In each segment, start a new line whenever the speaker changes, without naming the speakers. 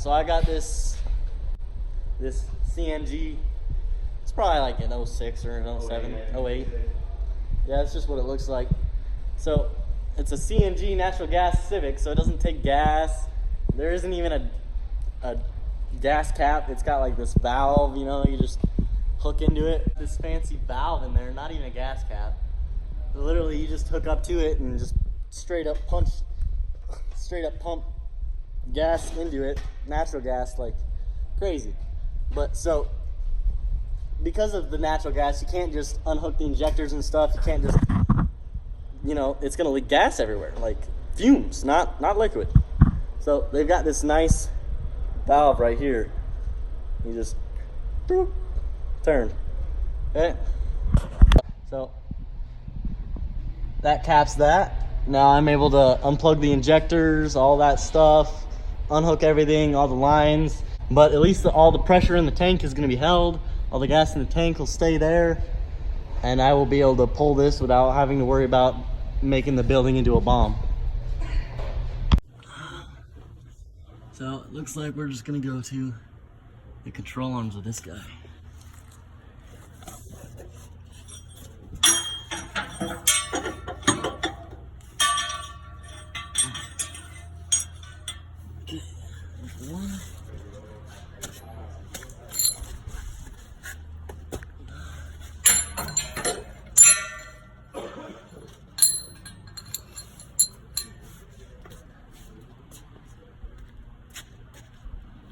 So I got this CNG. It's probably like an 06 or an 07, 08. Yeah, that's just what it looks like. So it's a CNG natural gas Civic, so it doesn't take gas. There isn't even a gas cap. It's got like this valve, you know, you just hook into it. This fancy valve in there, not even a gas cap. Literally, you just hook up to it and just straight up pump gas into it, natural gas, like crazy. But so, because of the natural gas, you can't just unhook the injectors and stuff. You can't just, you know, it's gonna leak gas everywhere, like fumes, not liquid. So they've got this nice valve right here. You just boop, turn. Okay. So that caps that. Now I'm able to unplug the injectors, all that stuff, unhook everything, all the lines. But at least all the pressure in the tank is going to be held. All the gas in the tank will stay there. And I will be able to pull this without having to worry about making the building into a bomb. So it looks like we're just going to go to the control arms of this guy. One.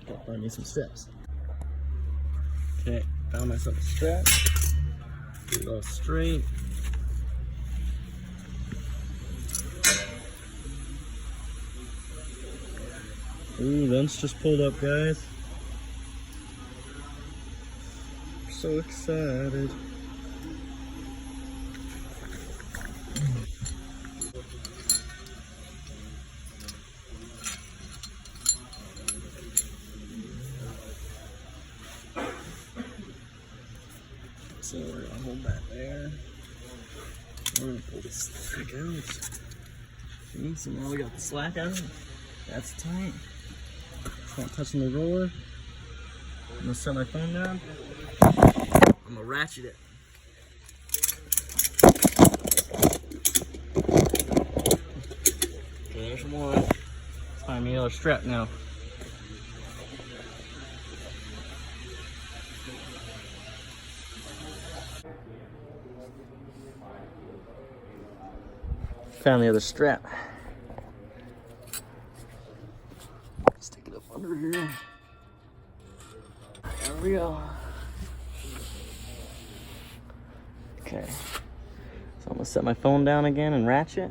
Gotta find me some straps. Okay, found myself a strap. Get it all straight. Ooh, vents just pulled up, guys. We're so excited. So we're gonna hold that there. We're gonna pull this slack out. See, so now we got the slack out. That's tight. It's not touching the roller. I'm gonna set my phone down. I'm gonna ratchet it. Okay, there's one. Let's find me another strap now. Found the other strap. Stick it up under here. There we go. Okay. So I'm gonna set my phone down again and ratchet.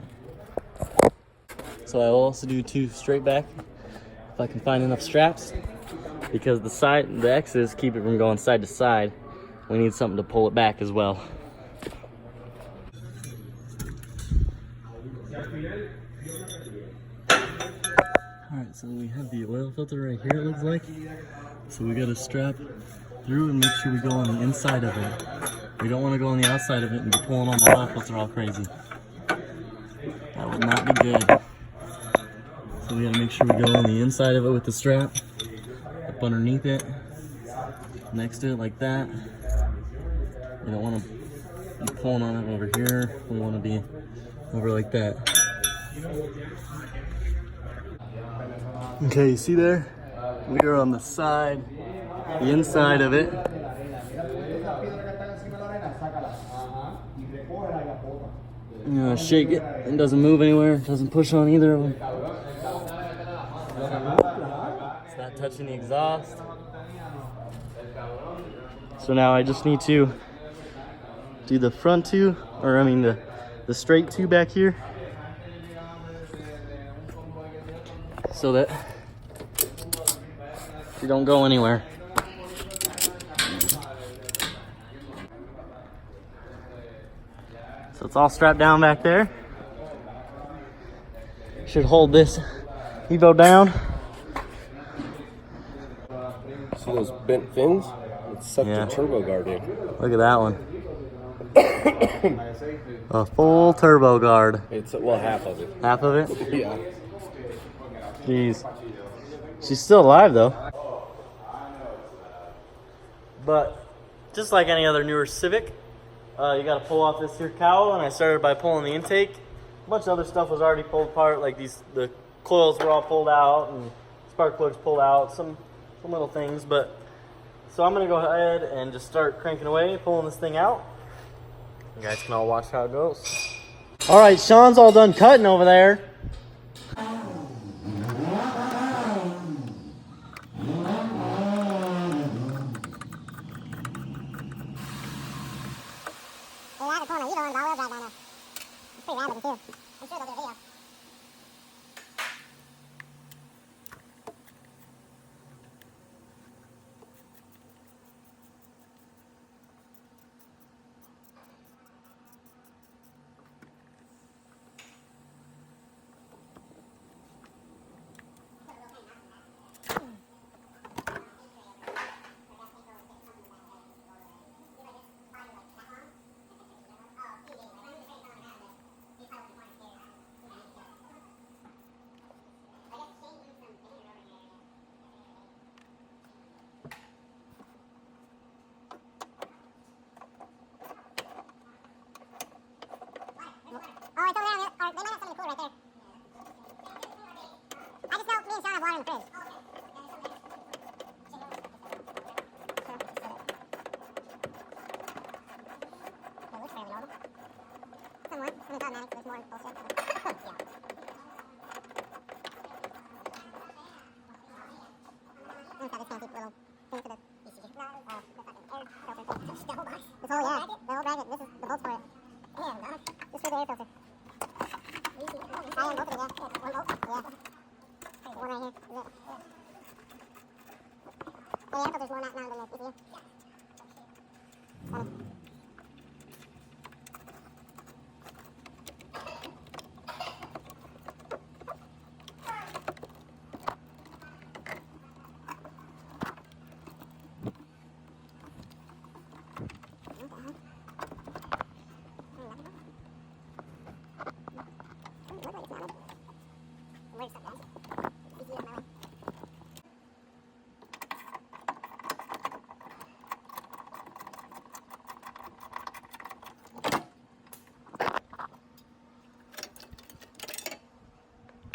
So I will also do 2 straight back if I can find enough straps, because the X's keep it from going side to side. We need something to pull it back as well. Alright, so we have the oil filter right here, it looks like. So we gotta strap through and make sure we go on the inside of it. We don't want to go on the outside of it and be pulling on the oil filter all crazy. That would not be good. So we gotta make sure we go on the inside of it with the strap, up underneath it, next to it like that. We don't want to be pulling on it over here. We want to be over like that. Okay, you see there? We are on the side, the inside of it. You know, shake it. It doesn't move anywhere. It doesn't push on either of them. It's not touching the exhaust. So now I just need to do the front 2, or I mean the straight 2 back here, so that you don't go anywhere. So it's all strapped down back there. Should hold this Evo down.
See those bent fins? It's sucked a turbo guard in.
Look at that one. A full turbo guard.
It's, well, half of it.
Half of it?
Yeah.
Jeez. She's still alive though. But just like any other newer Civic, you got to pull off this here cowl, and I started by pulling the intake. A bunch of other stuff was already pulled apart, like the coils were all pulled out and spark plugs pulled out, some little things. But so I'm gonna go ahead and just start cranking away, pulling this thing out. You guys can all watch how it goes. All right, Sean's all done cutting over there.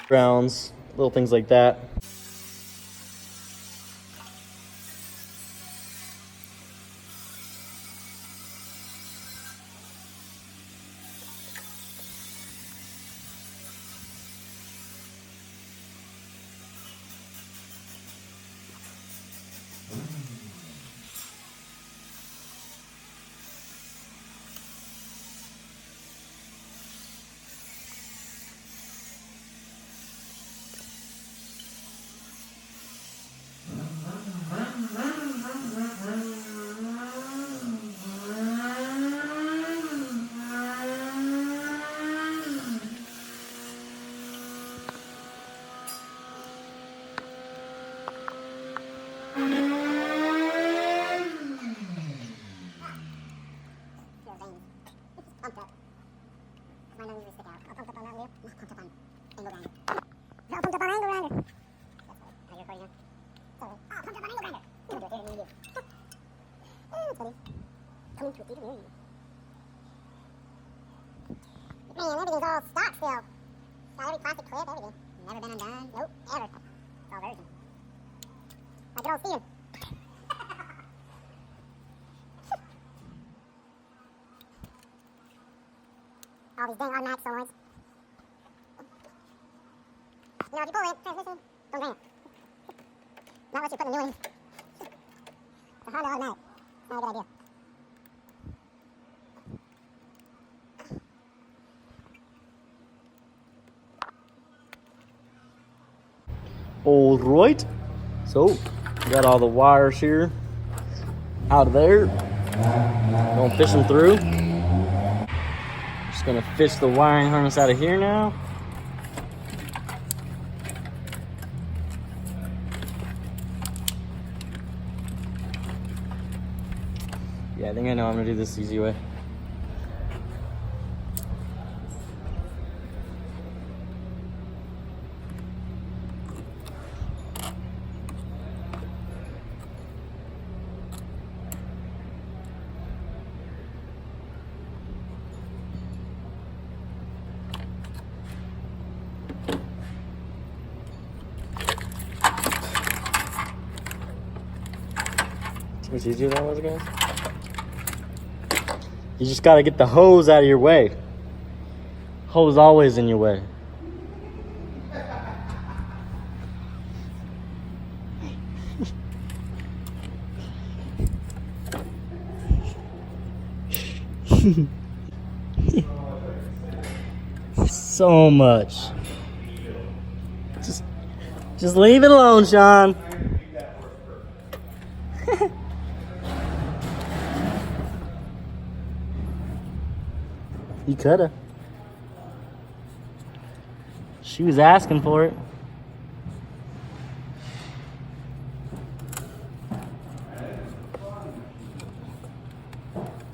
Grounds, little things like that.
Man, everything's all stock still. Got every plastic clip, everything. Never been undone. Nope, ever. It's all virgin. Like good old Steven. All these dang automatic solenoids. You know, if you pull it, transmission, don't drain it. Not what you put in the new ones. It's a Honda automatic. It's not a good idea.
All right, so got all the wires here out of there. Gonna fish them through. Just gonna fish the wiring harness out of here now. Yeah, I think I know I'm gonna do this the easy way. It's easier than it was, guys. You just gotta get the hose out of your way. Hose always in your way. So much. Just leave it alone, Sean. You coulda. She was asking for it.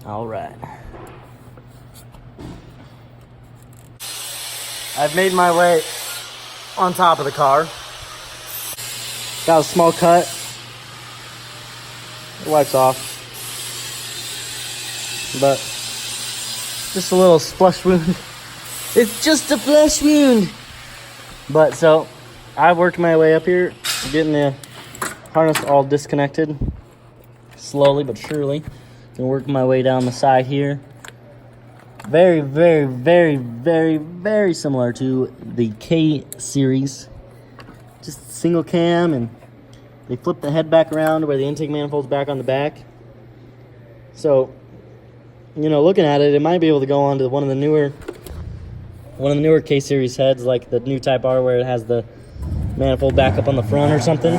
All right. I've made my way on top of the car. Got a small cut. It wipes off. But just a little flesh wound. It's just a flesh wound. But so I worked my way up here, getting the harness all disconnected. Slowly but surely. Gonna work my way down the side here. Very, very, very, very, very similar to the K series. Just single cam, and they flip the head back around where the intake manifold's back on the back. So, you know, looking at it, it might be able to go onto one of the newer K series heads, like the new Type R, where it has the manifold back up on the front or something.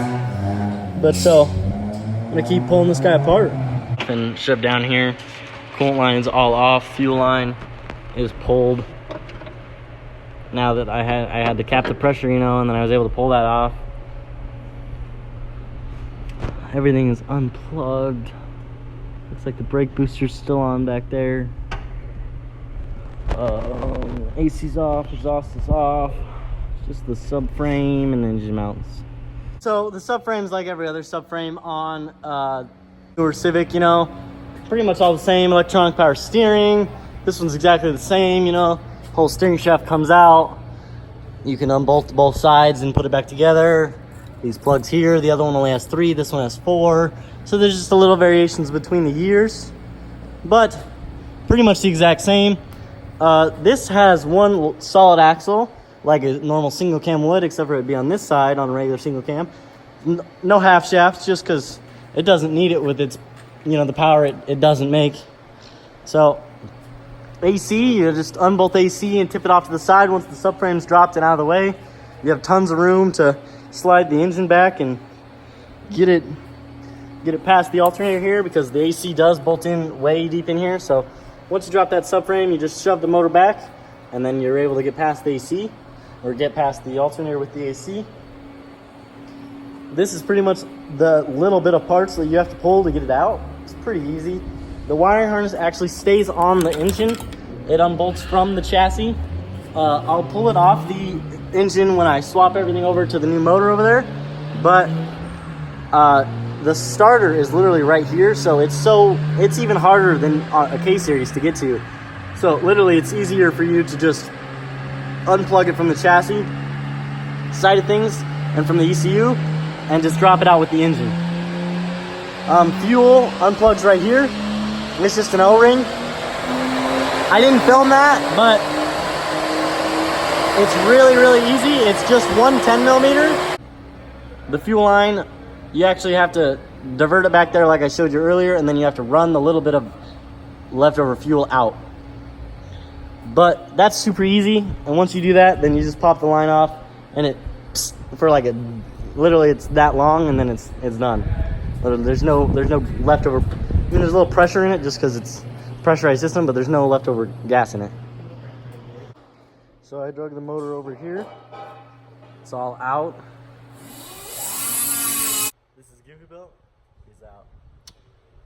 But so, I'm gonna keep pulling this guy apart. And shoved down here. Coolant line is all off. Fuel line is pulled. Now that I had to cap the pressure, you know, and then I was able to pull that off. Everything is unplugged. Looks like the brake booster's still on back there. AC's off, exhaust is off. Just the subframe and engine mounts. So the subframe's like every other subframe on newer Civic, you know. Pretty much all the same. Electronic power steering. This one's exactly the same, you know. Whole steering shaft comes out. You can unbolt both sides and put it back together. These plugs here, the other one only has 3, this one has 4. So there's just a little variations between the years, but pretty much the exact same. This has one solid axle, like a normal single cam would, except for it'd be on this side on a regular single cam. No half shafts, just because it doesn't need it with its, you know, the power it doesn't make. So AC, you just unbolt AC and tip it off to the side once the subframe's dropped and out of the way. You have tons of room to slide the engine back and get it past the alternator here, because the AC does bolt in way deep in here. So once you drop that subframe, you just shove the motor back, and then you're able to get past the AC, or get past the alternator with the AC. This is pretty much the little bit of parts that you have to pull to get it out. It's pretty easy. The wiring harness actually stays on the engine. It unbolts from the chassis. I'll pull it off the engine when I swap everything over to the new motor over there. But the starter is literally right here, so it's even harder than a K series to get to. So literally, it's easier for you to just unplug it from the chassis side of things and from the ECU, and just drop it out with the engine. Fuel unplugs right here. It's just an O-ring. I didn't film that, but it's really, really easy. It's just one 10 millimeter. The fuel line, you actually have to divert it back there like I showed you earlier, and then you have to run the little bit of leftover fuel out. But that's super easy, and once you do that, then you just pop the line off, and it, for like literally it's that long, and then it's done. There's no leftover. I mean, there's a little pressure in it just because it's a pressurized system, but there's no leftover gas in it. So I drug the motor over here. It's all out.